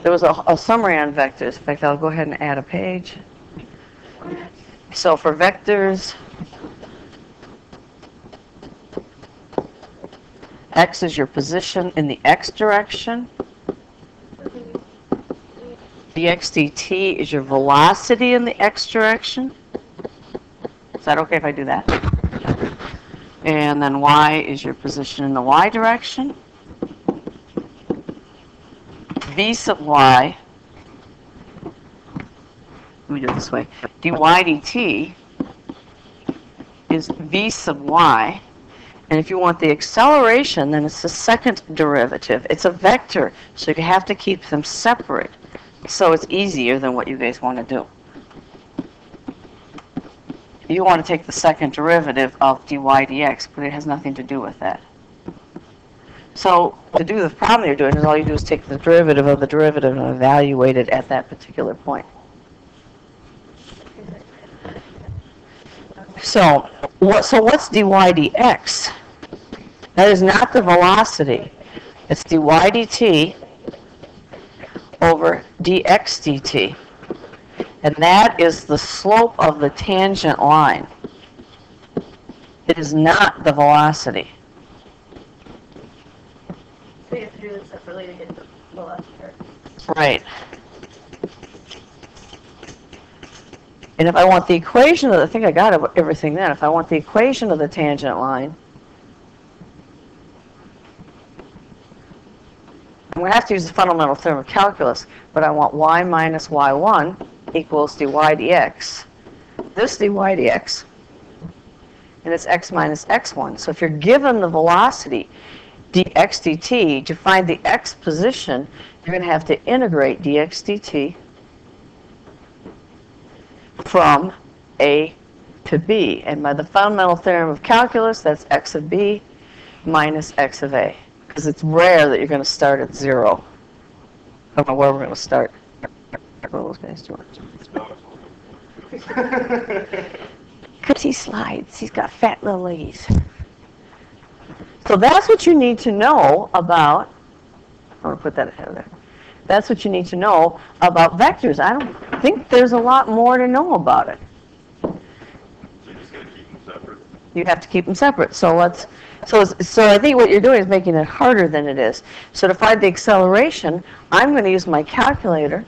there was a summary on vectors. In fact, I'll go ahead and add a page. So for vectors, x is your position in the x direction. Dx dt is your velocity in the x direction. Is that okay if I do that? And then y is your position in the y direction. V sub y, let me do it this way, dy dt is v sub y. And if you want the acceleration, then it's the second derivative. It's a vector, so you have to keep them separate. So it's easier than what you guys want to do. You want to take the second derivative of dy dx, but it has nothing to do with that. So to do the problem you're doing, is all you do is take the derivative of the derivative and evaluate it at that particular point. So what's dy dx? That is not the velocity. It's dy dt over dx dt. And that is the slope of the tangent line. It is not the velocity. So you have to do this separately to get the velocity. Right. And if I want the equation of, I think I got everything then. If I want the equation of the tangent line, I'm going to have to use the fundamental theorem of calculus, but I want y minus y1 equals dy dx. This dy dx, and it's x minus x1. So if you're given the velocity dx dt, to find the x position, you're going to have to integrate dx dt from a to b. And by the fundamental theorem of calculus, that's x of b minus x of a. Because it's rare that you're going to start at 0. I don't know where we're going to start. What are those guys doing? Because he slides. He's got fat little legs. So that's what you need to know about. I'm going to put that ahead of there. That's what you need to know about vectors. I don't think there's a lot more to know about it. So you're just going to keep them separate? You have to keep them separate. So let's. So I think what you're doing is making it harder than it is. So to find the acceleration, I'm going to use my calculator,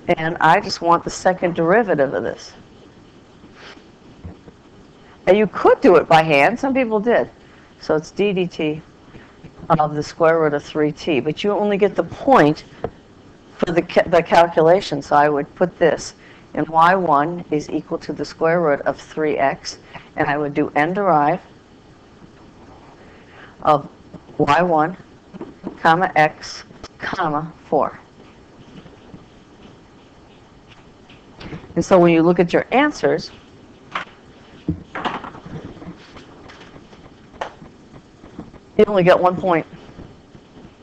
and I just want the second derivative of this. And you could do it by hand. Some people did. So it's d dt of the square root of 3t. But you only get the point for the calculation. So I would put this, and y1 is equal to the square root of 3x. And I would do n derive of y1, comma x, comma 4. And so when you look at your answers, you only get 1 point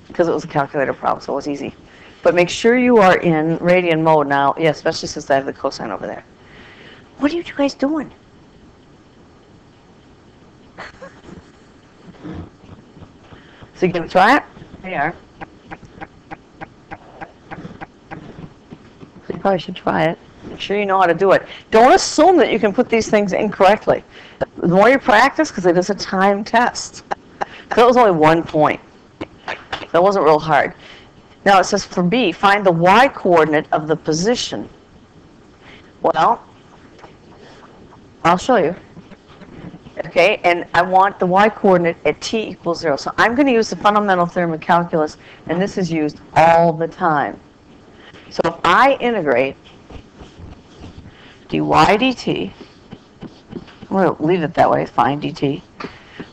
because it was a calculator problem, so it was easy. But make sure you are in radian mode now, yeah, especially since I have the cosine over there. What are you guys doing? So you going to try it? They are. So you probably should try it. Make sure you know how to do it. Don't assume that you can put these things incorrectly. The more you practice, because it is a time test. That was only 1 point. That wasn't real hard. Now it says for B, find the y coordinate of the position. Well, I'll show you. Okay, and I want the y coordinate at t equals 0. So I'm going to use the fundamental theorem of calculus, and this is used all the time. So if I integrate dy dt, I'm going to leave it that way, fine, dt,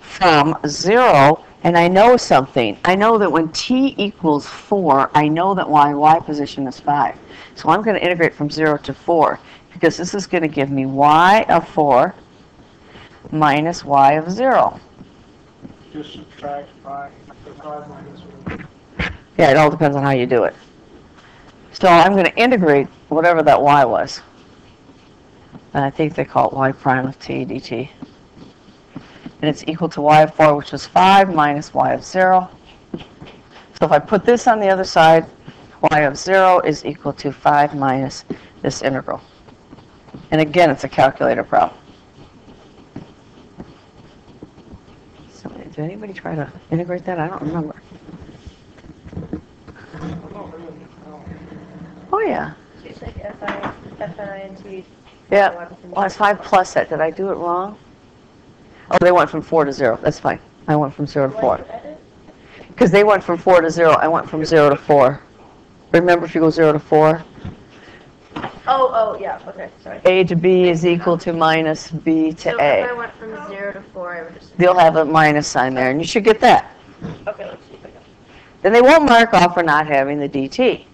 from 0, and I know something. I know that when t equals 4, I know that my y position is 5. So I'm going to integrate from 0 to 4, because this is going to give me y of 4 minus y of 0. Just subtract 5 minus 1. Yeah, it all depends on how you do it. So I'm going to integrate whatever that y was. And I think they call it y prime of t dt. And it's equal to y of 4, which is 5, minus y of 0. So if I put this on the other side, y of 0 is equal to 5 minus this integral. And again, it's a calculator problem. So did anybody try to integrate that? I don't remember. Oh, yeah. So it's like FNINT. Yeah. Well, it's 5 plus that. Did I do it wrong? Oh, they went from 4 to 0. That's fine. I went from 0 to 4. Because they went from 4 to 0. I went from 0 to 4. Remember, if you go 0 to 4, Oh, yeah, okay, sorry. A to B is equal to minus B to So if I A. went from 0 to 4, I would just... They'll have a minus sign there, and you should get that. Okay, let's see if I got it. Then they won't mark off for not having the dt.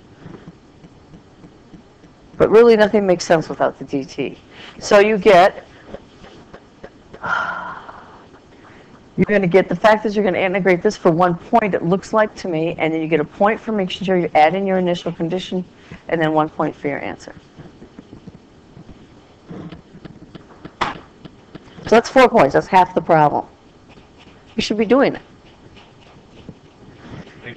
But really, nothing makes sense without the dt. So you get, you're going to get the fact that you're going to integrate this for 1 point, it looks like to me, and then you get a point for making sure you add in your initial condition, and then 1 point for your answer. So that's 4 points. That's half the problem. You should be doing it. I'm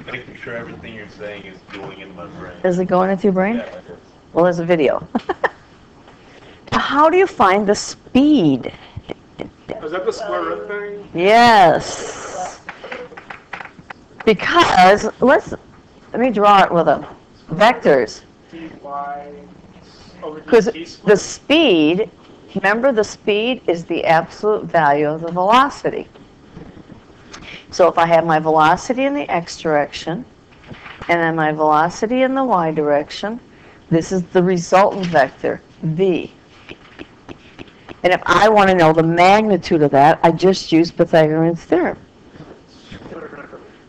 making sure everything you're saying is going in my brain. Is it going into your brain? Yeah, it is. Well, there's a video. How do you find the speed? Is that the square root thing? Yes. Because, let me draw it with a vectors. dy over Because dt the squared? speed, remember the speed is the absolute value of the velocity. So if I have my velocity in the x direction, and then my velocity in the y direction, this is the resultant vector, v. And if I want to know the magnitude of that, I just use Pythagorean's theorem.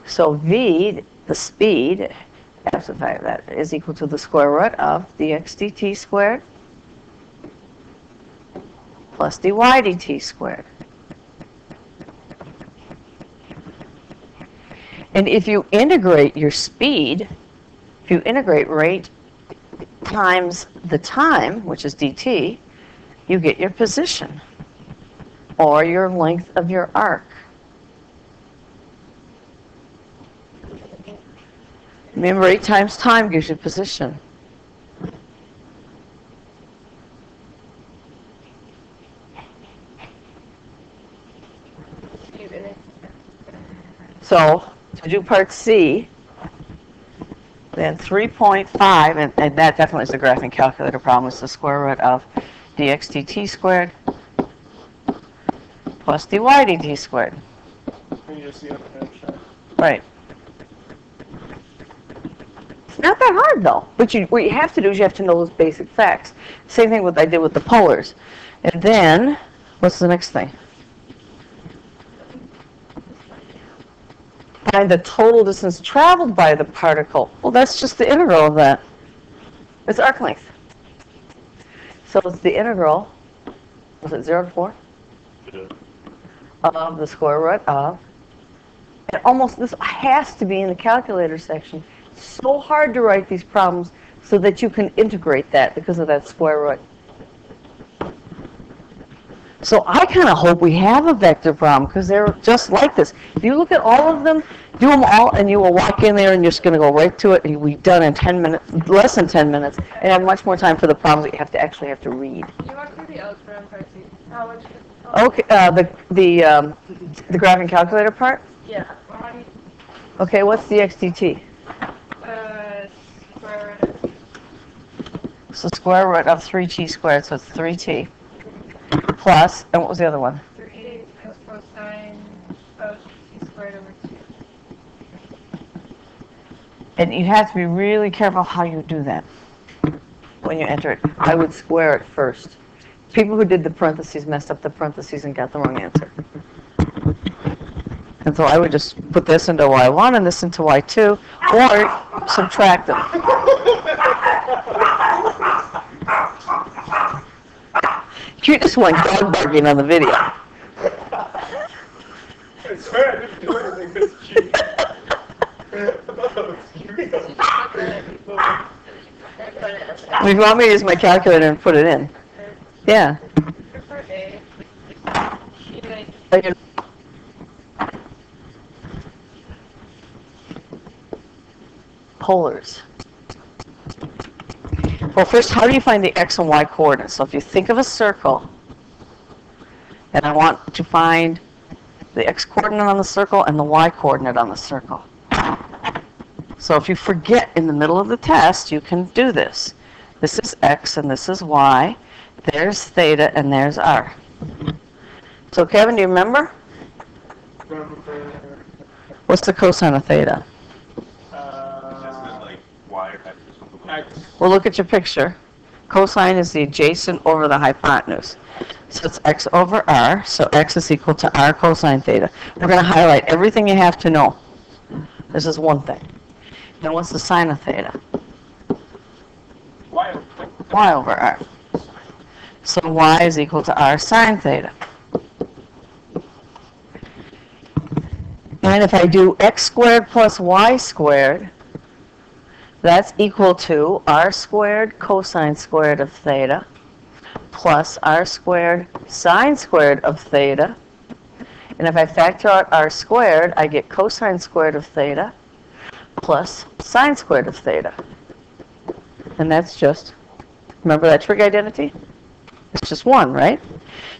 So v, the speed, absolute value of that, is equal to the square root of dx dt squared plus dy dt squared. And if you integrate your speed, if you integrate rate times the time, which is dt, you get your position, or your length of your arc. Remember, rate times time gives you position. So, to do part C, then 3.5, and that definitely is the graphing calculator problem, is the square root of dx dt squared plus dy dt squared. And you just see it in the chat. Right. It's not that hard, though. But what you have to do is you have to know those basic facts. Same thing with I did with the polars. And then, what's the next thing? Find the total distance traveled by the particle. Well, that's just the integral of that. It's arc length. So it's the integral, was it 0 to 4? Yeah. Of the square root of, and almost, this has to be in the calculator section. It's so hard to write these problems so that you can integrate that because of that square root. So I kind of hope we have a vector problem because they're just like this. If you look at all of them, do them all, and you will walk in there and you're just going to go right to it, and you'll be done in 10 minutes, less than 10 minutes, and have much more time for the problems that you have to actually have to read. You walk through the algebra and part C. How much? Okay, the graphing calculator part. Yeah. How do you, Okay, what's the xdt? square root of So square root of 3t squared, so it's 3t plus, and what was the other one? 3 cosine of t squared over 2. And you have to be really careful how you do that when you enter it. I would square it first. People who did the parentheses messed up the parentheses and got the wrong answer. And so I would just put this into y1 and this into y2, or subtract them. You just went gun barking on the video. It's fair, I didn't do anything, it's cheap. If you want me to use my calculator and put it in. Yeah. For part A, you guys, polars. Well, first, how do you find the x and y coordinates? So if you think of a circle, and I want to find the x coordinate on the circle and the y coordinate on the circle. So if you forget in the middle of the test, you can do this. This is x and this is y. There's theta and there's r. So Kevin, do you remember? What's the cosine of theta? Like y or x. Well, look at your picture. Cosine is the adjacent over the hypotenuse. So it's x over r, so x is equal to r cosine theta. We're going to highlight everything you have to know. This is one thing. Then what's the sine of theta? Y over r. So y is equal to r sine theta. And if I do x squared plus y squared, that's equal to r squared cosine squared of theta plus r squared sine squared of theta. And if I factor out r squared, I get cosine squared of theta plus sine squared of theta. And that's just, remember that trig identity? It's just one, right?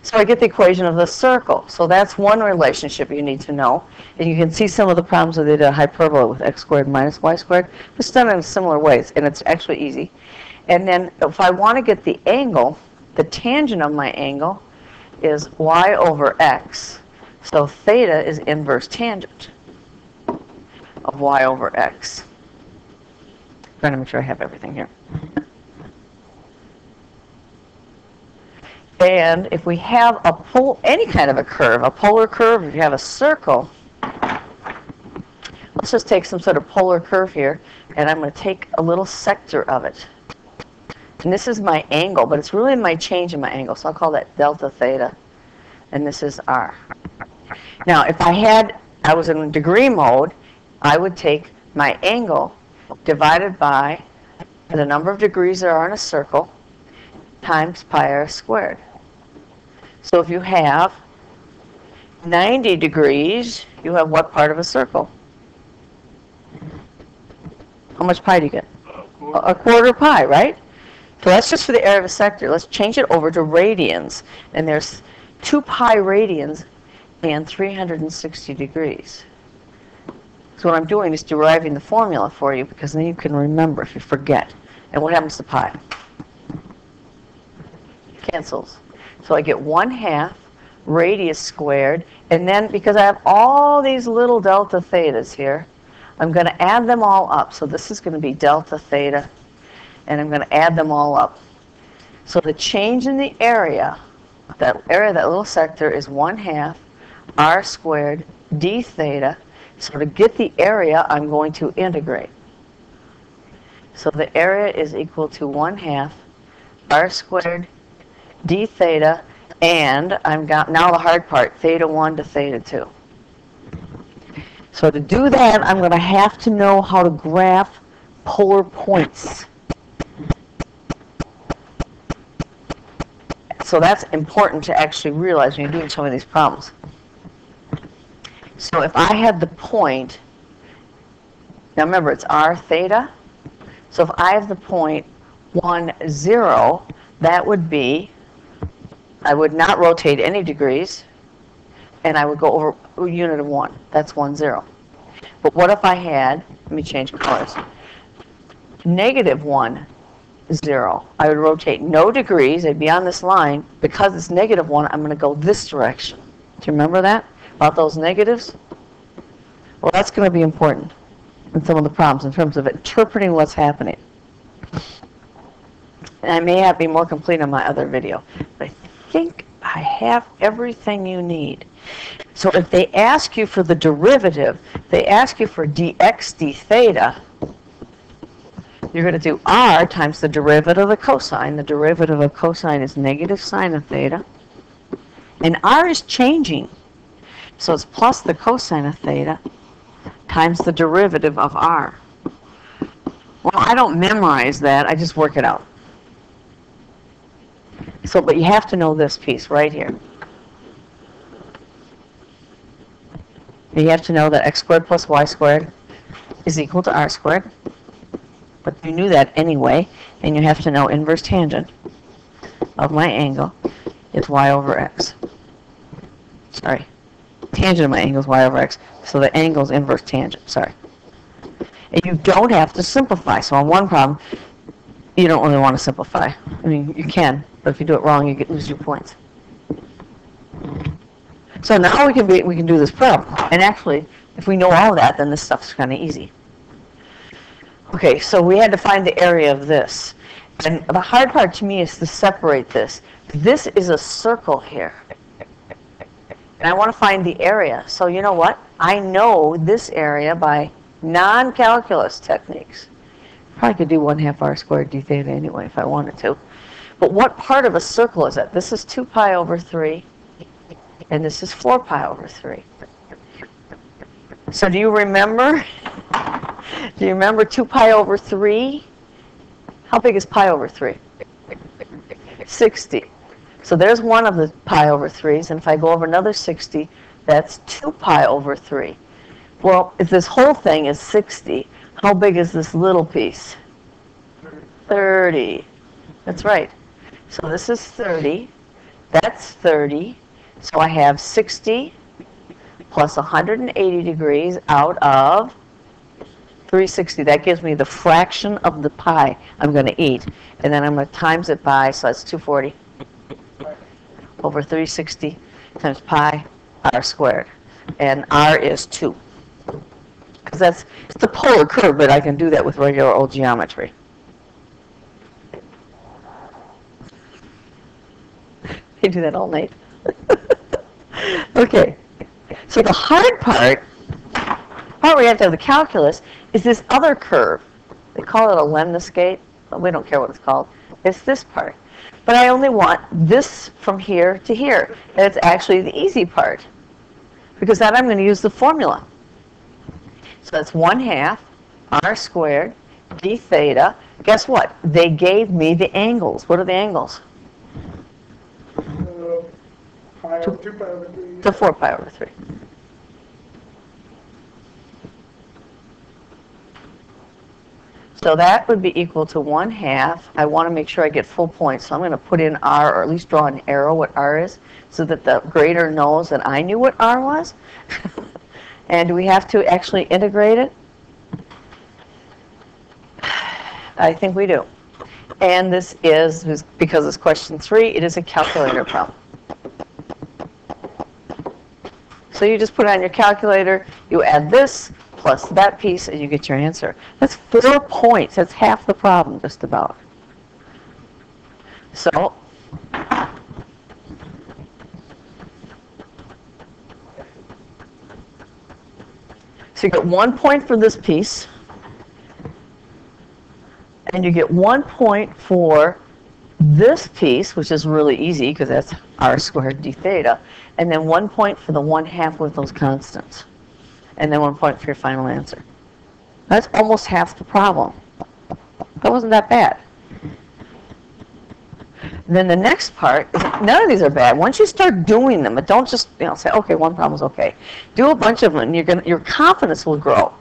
So I get the equation of the circle. So that's one relationship you need to know. And you can see some of the problems with the hyperbola with x squared minus y squared. It's done in similar ways, and it's actually easy. And then if I want to get the angle, the tangent of my angle is y over x. So theta is inverse tangent of y over x. I'm trying to make sure I have everything here. And if we have any kind of a curve, a polar curve, if you have a circle, let's just take some sort of polar curve here, and I'm going to take a little sector of it. And this is my angle, but it's really my change in my angle, so I'll call that delta theta, and this is r. Now, if I was in degree mode, I would take my angle divided by the number of degrees there are in a circle times pi r squared. So if you have 90 degrees, you have what part of a circle? How much pi do you get? A quarter pi, right? So that's just for the area of a sector. Let's change it over to radians. And there's 2 pi radians and 360 degrees. So what I'm doing is deriving the formula for you, because then you can remember if you forget. And what happens to pi? Cancels. So I get 1/2 radius squared, and then because I have all these little delta thetas here, I'm going to add them all up. So this is going to be delta theta, and I'm going to add them all up. So the change in the area, that little sector, is 1/2 r squared d theta. So to get the area, I'm going to integrate. So the area is equal to 1/2 r squared d theta, and I've got now the hard part, theta 1 to theta 2. So to do that, I'm going to have to know how to graph polar points. So that's important to actually realize when you're doing some of these problems. So if I had the point, now remember it's r theta, so if I have the point 1, 0, that would be, I would not rotate any degrees, and I would go over a unit of 1. That's 1, 0. But what if I had, let me change colors, -1, 0. I would rotate no degrees. They'd be on this line. Because it's -1, I'm going to go this direction. Do you remember that? About those negatives? Well, that's going to be important in some of the problems in terms of interpreting what's happening. And I may be more complete on my other video. But I think I have everything you need. So if they ask you for the derivative, they ask you for dx d theta, you're going to do r times the derivative of the cosine. The derivative of cosine is negative sine of theta. And r is changing. So it's plus the cosine of theta times the derivative of r. Well, I don't memorize that. I just work it out. So, but you have to know this piece right here. You have to know that x squared plus y squared is equal to r squared. but you knew that anyway, and you have to know inverse tangent of my angle is y over x. Sorry. Tangent of my angle is y over x, so the angle is inverse tangent, sorry. And you don't have to simplify, so on one problem, you don't really want to simplify. I mean, you can, but if you do it wrong, you lose your points. So now we can do this problem, and actually, if we know all that, then this stuff's kind of easy. Okay, so we had to find the area of this. And the hard part to me is to separate this. This is a circle here. And I want to find the area. So you know what? I know this area by non-calculus techniques. Probably could do 1/2 r squared d theta anyway if I wanted to. But what part of a circle is that? This is 2 pi over 3, and this is 4 pi over 3. So do you remember? Do you remember 2 pi over 3? How big is pi over 3? 60. So there's one of the pi over 3s, and if I go over another 60, that's 2 pi over 3. Well, if this whole thing is 60, how big is this little piece? 30. That's right. So this is 30. That's 30. So I have 60 plus 180 degrees out of 360. That gives me the fraction of the pi I'm going to eat. And then I'm going to times it by, so that's 240 over 360 times pi r squared. And r is 2. Because it's the polar curve, but I can do that with regular old geometry. You do that all night. Okay. So the hard part where you have to have the calculus, is this other curve. They call it a lemniscate. We don't care what it's called. It's this part. But I only want this from here to here. And it's actually the easy part. Because then I'm going to use the formula. So that's 1/2 r squared d theta. Guess what? They gave me the angles. What are the angles? 2 pi over 3. To 4 pi over 3. So that would be equal to 1/2. I want to make sure I get full points, so I'm going to put in r, or at least draw an arrow what r is, so that the grader knows that I knew what r was. And do we have to actually integrate it? I think we do. And this is, because it's question 3, it is a calculator problem. So you just put it on your calculator, you add this plus that piece, and you get your answer. That's 4 points. That's half the problem, just about. So you get 1 point for this piece, and you get 1 point for this piece, which is really easy because that's r squared d theta, and then 1 point for the 1/2 with those constants, and then 1 point for your final answer. That's almost half the problem. That wasn't that bad. And then the next part, none of these are bad. Once you start doing them, but don't just say, okay, one problem's okay. Do a bunch of them, and your confidence will grow.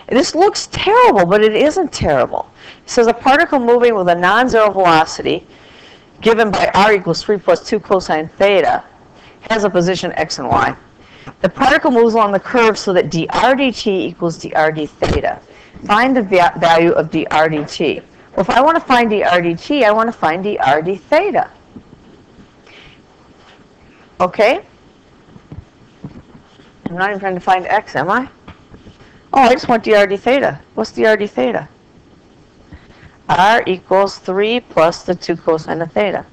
And this looks terrible, but it isn't terrible. It says a particle moving with a non-zero velocity, given by r equals 3 plus 2 cosine theta, has a position x and y. The particle moves along the curve so that dr dt equals dr d theta. Find the value of dr dt. Well, if I want to find dr dt, I want to find dr d theta. Okay? I'm not even trying to find x, am I? Oh, I just want dr d theta. What's dr d theta? R equals 3 plus the 2 cosine of theta.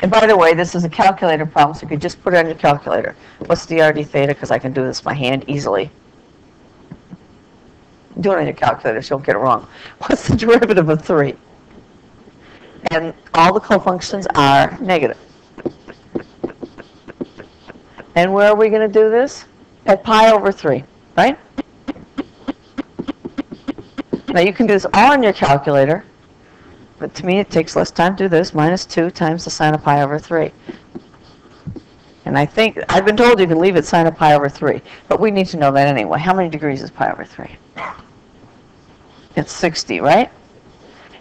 And by the way, this is a calculator problem, so you could just put it on your calculator. What's dr d theta? Because I can do this by hand easily. Do it on your calculator so you don't get it wrong. What's the derivative of 3? And all the cofunctions are negative. And where are we going to do this? At pi over 3, right? Now you can do this all on your calculator, but to me it takes less time to do this. Minus 2 times the sine of pi over 3. And I think, I've been told you can leave it sine of pi over 3, but we need to know that anyway. How many degrees is pi over 3? It's 60, right?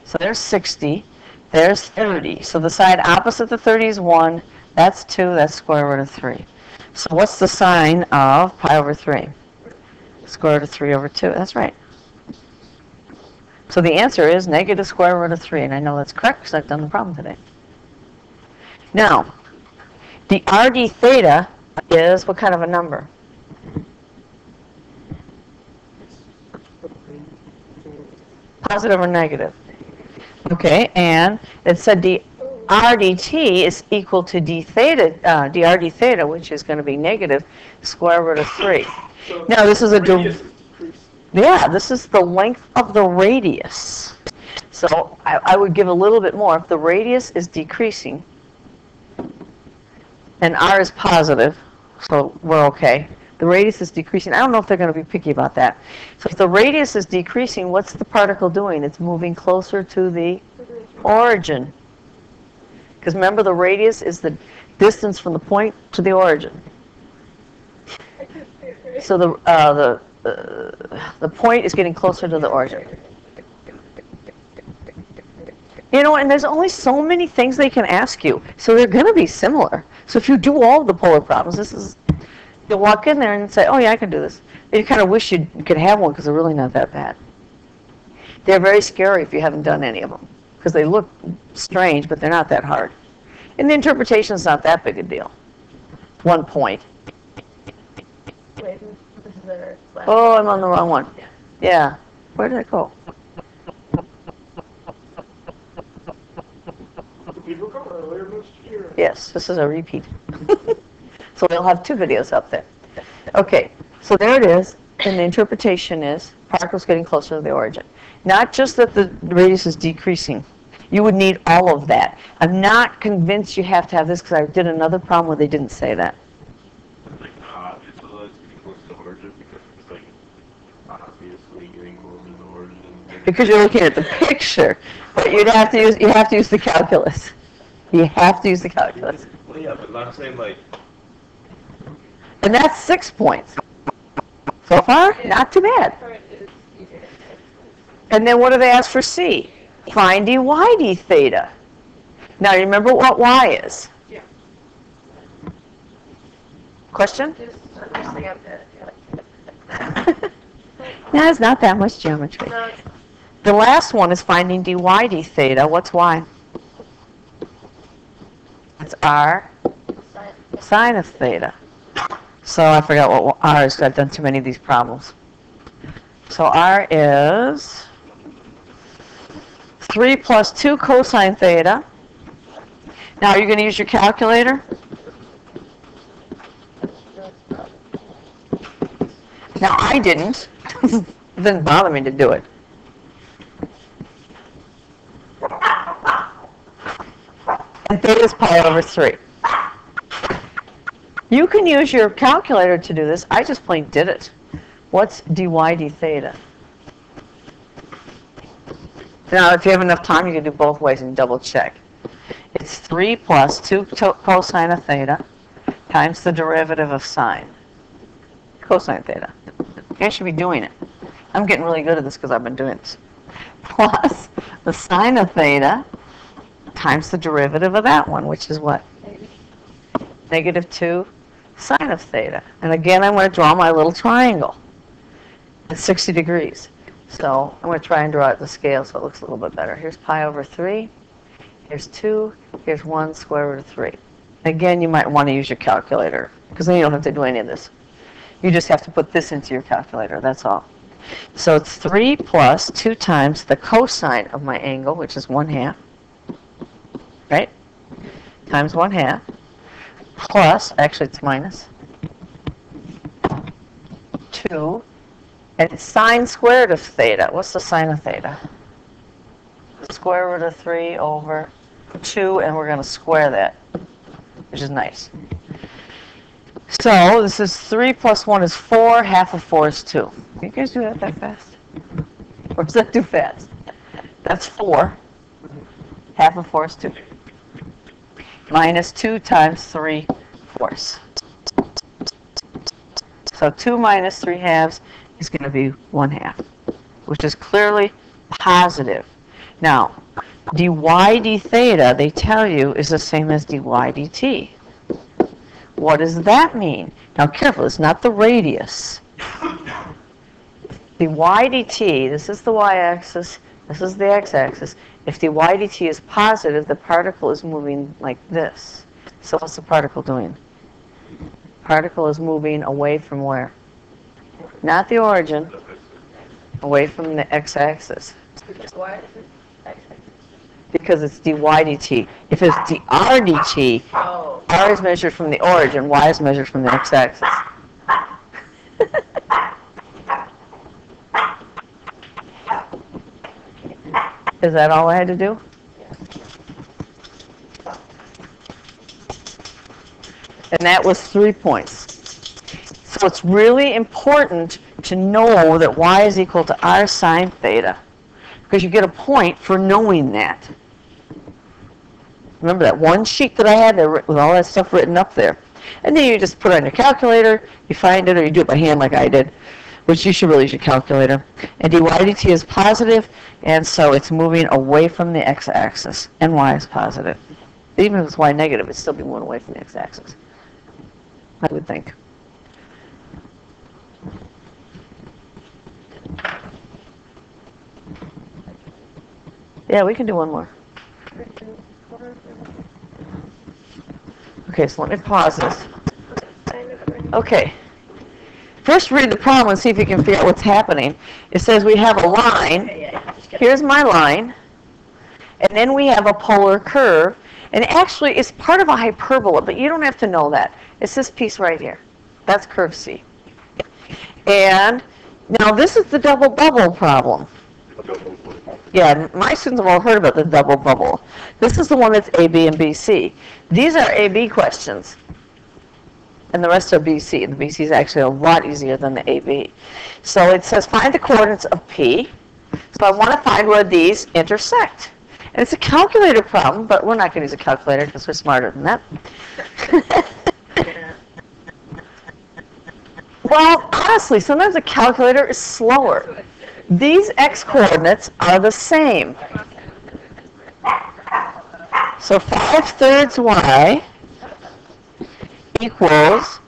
So there's 60. There's 30. So the side opposite the 30 is 1. That's 2. That's square root of 3. So what's the sign of pi over 3? Square root of 3 over 2. That's right. So the answer is negative square root of 3. And I know that's correct because I've done the problem today. Now, the RD theta is what kind of a number? Positive or negative? Okay, and it said the RDT is equal to d rd theta, which is going to be negative square root of 3. So Now, this is a radius is decreased. yeah, this is the length of the radius. So I would give a little bit more. If the radius is decreasing and r is positive, so we're okay. The radius is decreasing. I don't know if they're going to be picky about that. So if the radius is decreasing, what's the particle doing? It's moving closer to the origin. Because remember, the radius is the distance from the point to the origin. So the point is getting closer to the origin. You know, and there's only so many things they can ask you. So they're going to be similar. So if you do all the polar problems, you'll walk in there and say, oh yeah, I can do this. You kind of wish you could have one because they're really not that bad. They're very scary if you haven't done any of them because they look strange, but they're not that hard. And the interpretation is not that big a deal. 1 point. Wait, this is the last Oh, I'm on the wrong one. Yeah. Where did it go? The people come earlier this year. Yes, this is a repeat. So we'll have 2 videos up there. Okay, so there it is. And the interpretation is particles getting closer to the origin. Not just that the radius is decreasing. You would need all of that. I'm not convinced you have to have this because I did another problem where they didn't say that. Like, it's getting close to the origin because it's like obviously getting closer to the origin. Because you're looking at the picture. But you have to use the calculus. You have to use the calculus. Well, yeah, but I'm saying like. And that's 6 points. So far, not too bad. part is easier. And then what do they ask for C? Find dy d theta. Now, you remember what y is? Yeah. Question? Just understand that. No, it's not that much geometry. No, The last one is finding dy d theta. What's y? It's r sine of theta. So I forgot what r is because I've done too many of these problems. So r is 3 plus 2 cosine theta. Now, are you going to use your calculator? Now, I didn't. It didn't bother me to do it. And theta is pi over 3. You can use your calculator to do this. I just plain did it. What's dy d theta? Now, if you have enough time, you can do both ways and double check. It's 3 plus 2 cosine of theta times the derivative of sine. Cosine theta. You should be doing it. I'm getting really good at this because I've been doing this. Plus the sine of theta times the derivative of that one, which is what? Negative 2 sine of theta. And again, I'm going to draw my little triangle at 60 degrees. So I'm going to try and draw it the scale so it looks a little bit better. Here's pi over 3. Here's 2. Here's 1 square root of 3. Again, you might want to use your calculator because then you don't have to do any of this. You just have to put this into your calculator. That's all. So it's 3 plus 2 times the cosine of my angle, which is 1/2. Right? Times 1/2. Plus, actually it's minus, 2, and it's sine squared of theta. What's the sine of theta? Square root of 3 over 2, and we're going to square that, which is nice. So this is 3 plus 1 is 4, half of 4 is 2. Can you guys do that fast? Or is that too fast? That's 4. Half of 4 is 2. Minus 2 times 3/4. So 2 minus 3/2 is going to be 1/2, which is clearly positive. Now, dy d theta, they tell you, is the same as dy dt. What does that mean? Now, careful, it's not the radius. Dy dt, this is the y-axis, this is the x-axis. If dy dt is positive, the particle is moving like this. So what's the particle doing? Particle is moving away from where? Not the origin, away from the x-axis. Why? Because it's dy dt. If it's dr dt, Oh. r is measured from the origin, y is measured from the x-axis. Is that all I had to do? And that was 3 points. So it's really important to know that y is equal to r sine theta, because you get a point for knowing that. Remember that one sheet that I had there with all that stuff written up there. And then you just put it on your calculator, you find it, or you do it by hand like I did, which you should really use your calculator. And dy dt is positive, and so it's moving away from the x-axis, and y is positive. Even if it's y negative, it's still be moving away from the x-axis, I would think. Yeah, we can do one more. Okay, so let me pause this. Okay. First read the problem and see if you can figure out what's happening. It says we have a line. Here's my line. And then we have a polar curve. And actually, it's part of a hyperbola, but you don't have to know that. It's this piece right here. That's curve C. And now this is the double bubble problem. Yeah, my students have all heard about the double bubble. This is the one that's A, B, and BC. These are AB questions, and the rest are BC. And the BC is actually a lot easier than the AB. So it says find the coordinates of P. So I want to find where these intersect. And it's a calculator problem, but we're not going to use a calculator because we're smarter than that. Well, honestly, sometimes a calculator is slower. These x-coordinates are the same. So 5/3 y equals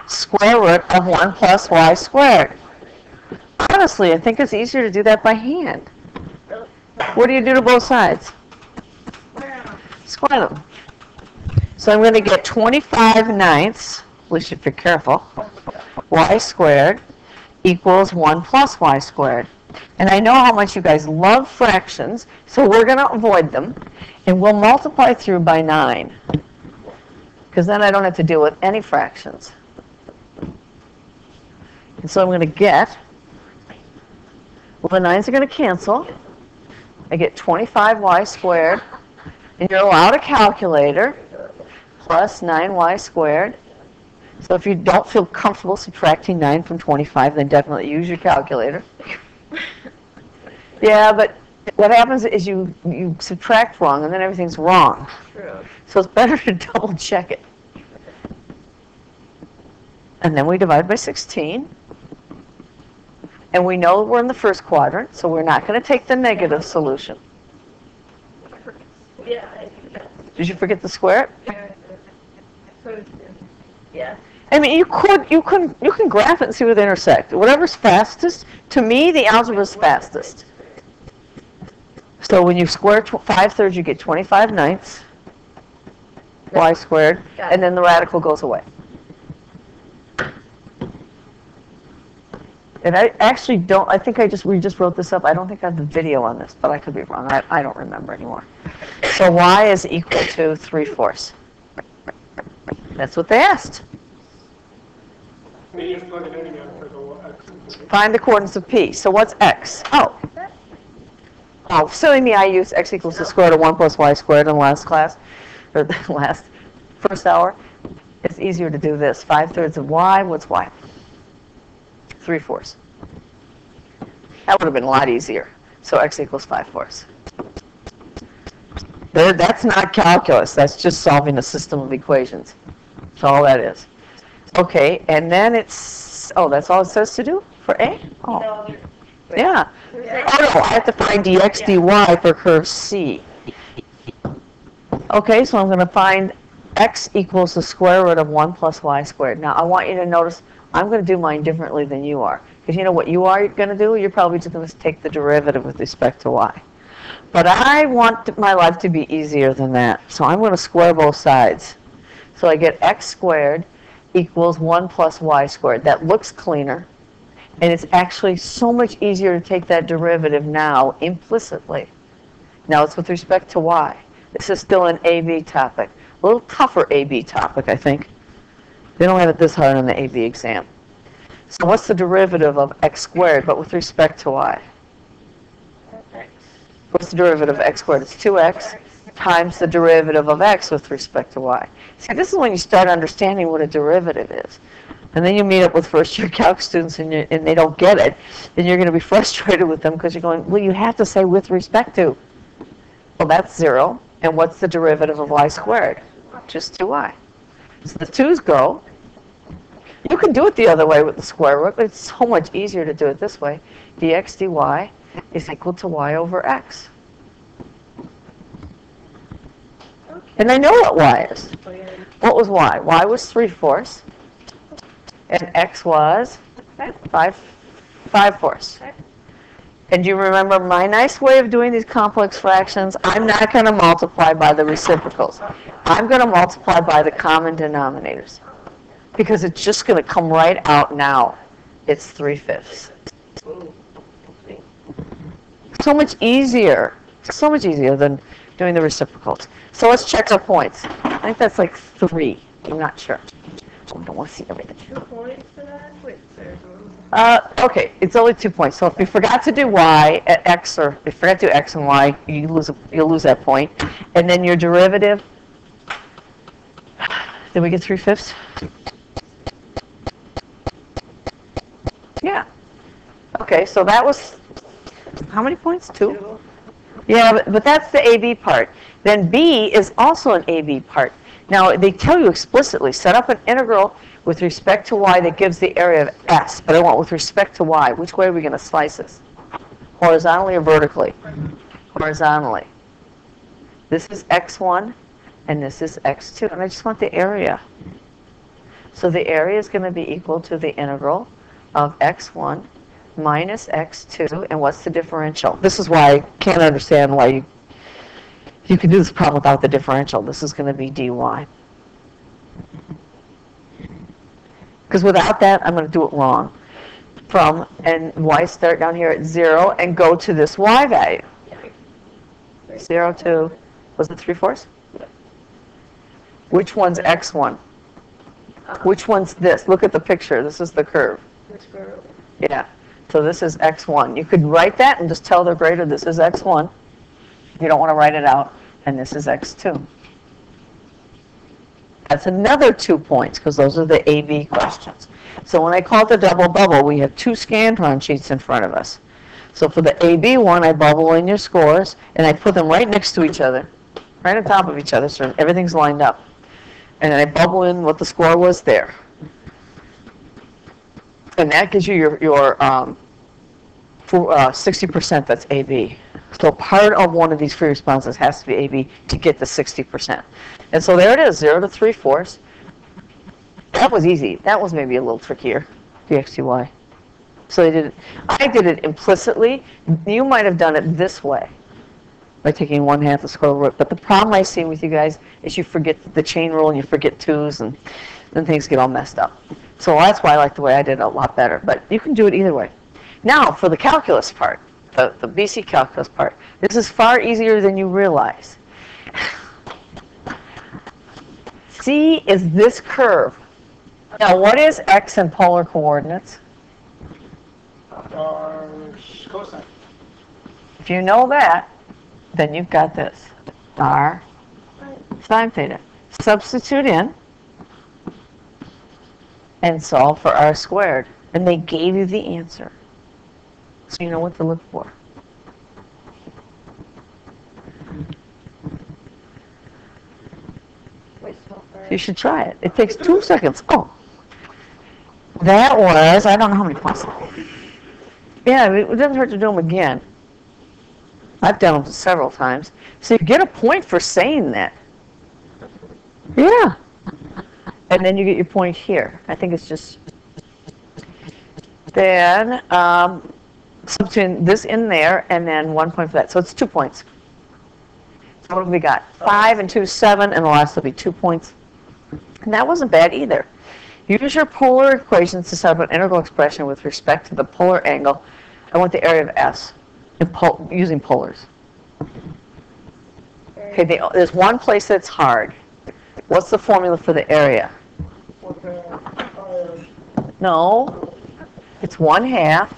square root of 1 plus y squared. Honestly, I think it's easier to do that by hand. What do you do to both sides? Square them. So I'm going to get 25/9, at least if you're careful, y squared equals 1 plus y squared. And I know how much you guys love fractions, so we're going to avoid them. And we'll multiply through by 9, because then I don't have to deal with any fractions. And so I'm going to get, well, the 9s are going to cancel. I get 25y squared, and you're allowed a calculator, plus 9y squared. So if you don't feel comfortable subtracting 9 from 25, then definitely use your calculator. Yeah, but what happens is you subtract wrong, and then everything's wrong. True. So it's better to double check it. And then we divide by 16. And we know we're in the first quadrant, so we're not going to take the negative solution. Yeah, I think that's. Did you forget to square it? Yeah. I mean, you can graph it and see where they intersect. Whatever's fastest, to me, the algebra is fastest. So when you square 5/3, you get 25/9, y squared, and then the radical goes away. And I actually don't, I think we just wrote this up. I don't think I have the video on this, but I could be wrong. I don't remember anymore. So y is equal to 3/4. That's what they asked. You just plug it in again for the x. Find the coordinates of P. So what's x? Oh, silly me, I used x equals the square root of 1 plus y squared in the last class, or the first hour. It's easier to do this. 5/3 of y, what's y? 3/4. That would have been a lot easier. So x equals 5/4. That's not calculus. That's just solving a system of equations. That's all that is. Okay, and then it's, oh, that's all it says to do for A? Oh. No, Yeah. Oh no, I have to find dx dy for curve C. Okay, so I'm going to find x equals the square root of 1 plus y squared. Now I want you to notice I'm going to do mine differently than you are. Because you know what you are going to do? You're probably just going to take the derivative with respect to y. But I want my life to be easier than that. So I'm going to square both sides. So I get x squared equals 1 plus y squared. That looks cleaner. And it's actually so much easier to take that derivative now implicitly. Now it's with respect to y. This is still an AB topic. A little tougher AB topic, I think. They don't have it this hard on the AB exam. So what's the derivative of x squared, but with respect to y? What's the derivative of x squared? It's 2x times the derivative of x with respect to y. See, this is when you start understanding what a derivative is. And then you meet up with first-year calc students and they don't get it. And you're going to be frustrated with them because you're going, well, you have to say with respect to. Well, that's 0. And what's the derivative of y squared? Just 2y. So the 2's go. You can do it the other way with the square root, but it's so much easier to do it this way. dx dy is equal to y over x. And I know what y is. What was y? Y was 3/4. And x was 5/4. And do you remember my nice way of doing these complex fractions? I'm not going to multiply by the reciprocals. I'm going to multiply by the common denominators. Because it's just going to come right out now. It's 3/5. So much easier. So much easier than doing the reciprocals. So let's check our points. I think that's like 3. I'm not sure. I don't want to see everything. 2 points for that? Wait, sorry. Okay, it's only 2 points. So if you forgot to do y at x, or if you forgot to do x and y, you'll lose that point. And then your derivative, did we get 3/5? Yeah. Okay, so that was, how many points? 2? Yeah, but that's the AB part. Then B is also an AB part. Now, they tell you explicitly, set up an integral with respect to y that gives the area of S. But I want with respect to y. Which way are we going to slice this? Horizontally or vertically? Horizontally. This is x1, and this is x2. And I just want the area. So the area is going to be equal to the integral of x1 minus x2. And what's the differential? This is why I can't understand why you can do this problem without the differential. This is going to be dy. Because without that, I'm going to do it wrong. And y start down here at 0 and go to this y value. 0 to, was it 3/4? Which one's x1? Which one's this? Look at the picture. This is the curve. Yeah. So this is x1. You could write that and just tell the grader this is x1. You don't want to write it out. And this is x2. That's another 2 points, because those are the AB questions. So when I call it the double bubble, we have 2 Scantron sheets in front of us. So for the AB one, I bubble in your scores, and I put them right next to each other, right on top of each other, so everything's lined up. And then I bubble in what the score was there. And that gives you your 60%, that's AB. So part of one of these free responses has to be AB to get the 60%. And so there it is, 0 to 3/4. That was easy. That was maybe a little trickier, dx dy. So I did it implicitly. You might have done it this way, by taking 1/2 the square root. But the problem I see with you guys is you forget the chain rule and you forget 2's, and then things get all messed up. So that's why I like the way I did it a lot better. But you can do it either way. Now, for the calculus part, the BC calculus part, this is far easier than you realize. C is this curve. Now, what is x in polar coordinates? Cosine. If you know that, then you've got this. R sine theta. Substitute in and solve for r squared. And they gave you the answer. So you know what to look for. You should try it. It takes 2 seconds. Oh. That was, I don't know how many points. Yeah, it doesn't hurt to do them again. I've done them several times. So you get a point for saying that. Yeah. And then you get your point here. I think it's just... Then, substitute this in there, and then 1 point for that. So it's 2 points. So what have we got? 5 and 2, 7, and the last will be 2 points. And that wasn't bad either. Use your polar equations to set up an integral expression with respect to the polar angle. I want the area of S using polars. Okay, there's one place that's hard. What's the formula for the area? No, it's 1/2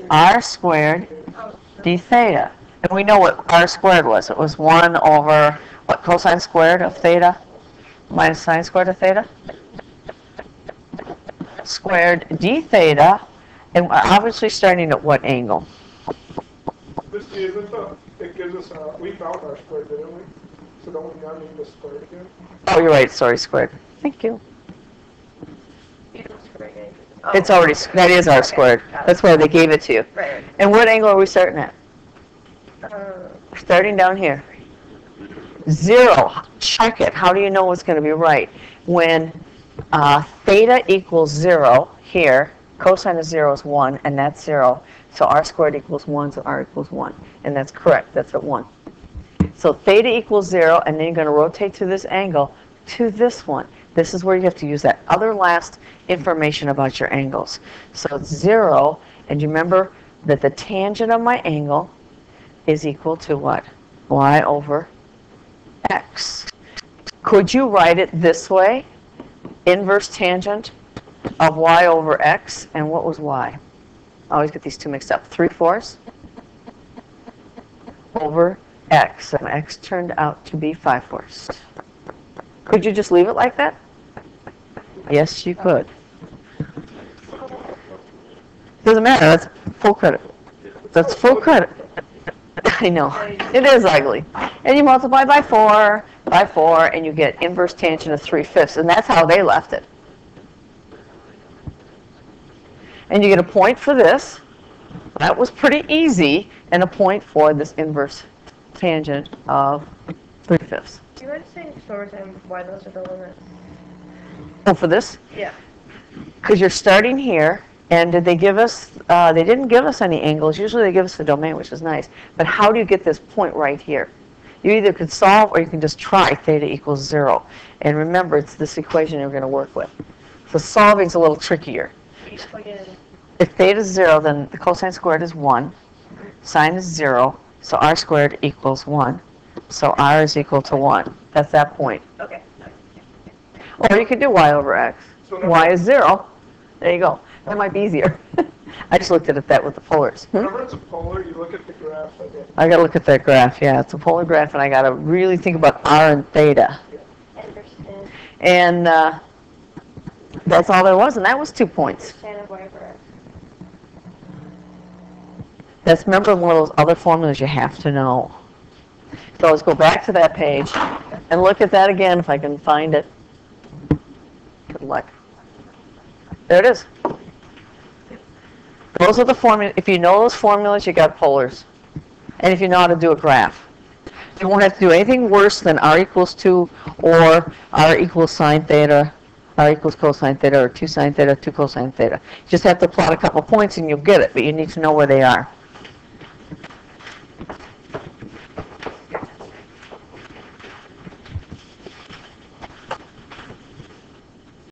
r squared d theta. And we know what r squared was. It was 1 over, what, cosine squared of theta minus sine squared of theta? Squared d theta, and we're obviously starting at what angle? This isn't it gives us we found our square, didn't we? So don't we not need the square again? Oh, you're right, sorry, squared. Thank you. Oh, It's already, that is r squared. That's why they gave it to you. Right. And what angle are we starting at? Uh, Starting down here. 0. Check it. How do you know what's going to be right? When theta equals 0 here, cosine of 0 is 1, and that's 0. So r squared equals 1, so r equals 1. And that's correct. That's at 1. So theta equals 0, and then you're going to rotate to this angle to this one. This is where you have to use that other last information about your angles. So it's 0, and you remember that the tangent of my angle is equal to what? Y over x. Could you write it this way? Inverse tangent of y over x, and what was y? I always get these two mixed up. 3/4 over x, and x turned out to be 5/4. Could you just leave it like that? Yes, you could. Doesn't matter. That's full credit. That's full credit. I know. It is ugly. And you multiply by 4, and you get inverse tangent of 3/5, and that's how they left it. And you get a point for this. That was pretty easy, and a point for this inverse tangent of 3/5. do you mind saying forward and why those are the limits? Oh, for this? Yeah. Because you're starting here, and did they give us, they didn't give us any angles. Usually they give us the domain, which is nice. But how do you get this point right here? You either could solve or you can just try theta equals 0. And remember, it's this equation you're going to work with. So solving's a little trickier. You plug in. If theta is 0, then the cosine squared is 1. Sine is 0, so r squared equals 1. So r is equal to 1. That's that point. Okay. Or you could do y over x. So Y is 0. There you go. That might be easier. I just looked at it that with the polars. Whenever it's a polar, you look at the graph again. I got to look at that graph. Yeah, it's a polar graph, and I got to really think about r and theta. Understand. And that's all there was, and that was 2 points. Tan of y over x. That's, remember, one of those other formulas you have to know. So let's go back to that page and look at that again if I can find it. Good luck. There it is. Those are the formulas. If you know those formulas, you got polars. And if you know how to do a graph. You won't have to do anything worse than r equals 2 or r equals sine theta, r equals cosine theta, or 2 sine theta, 2 cosine theta. You just have to plot a couple points and you'll get it, but you need to know where they are.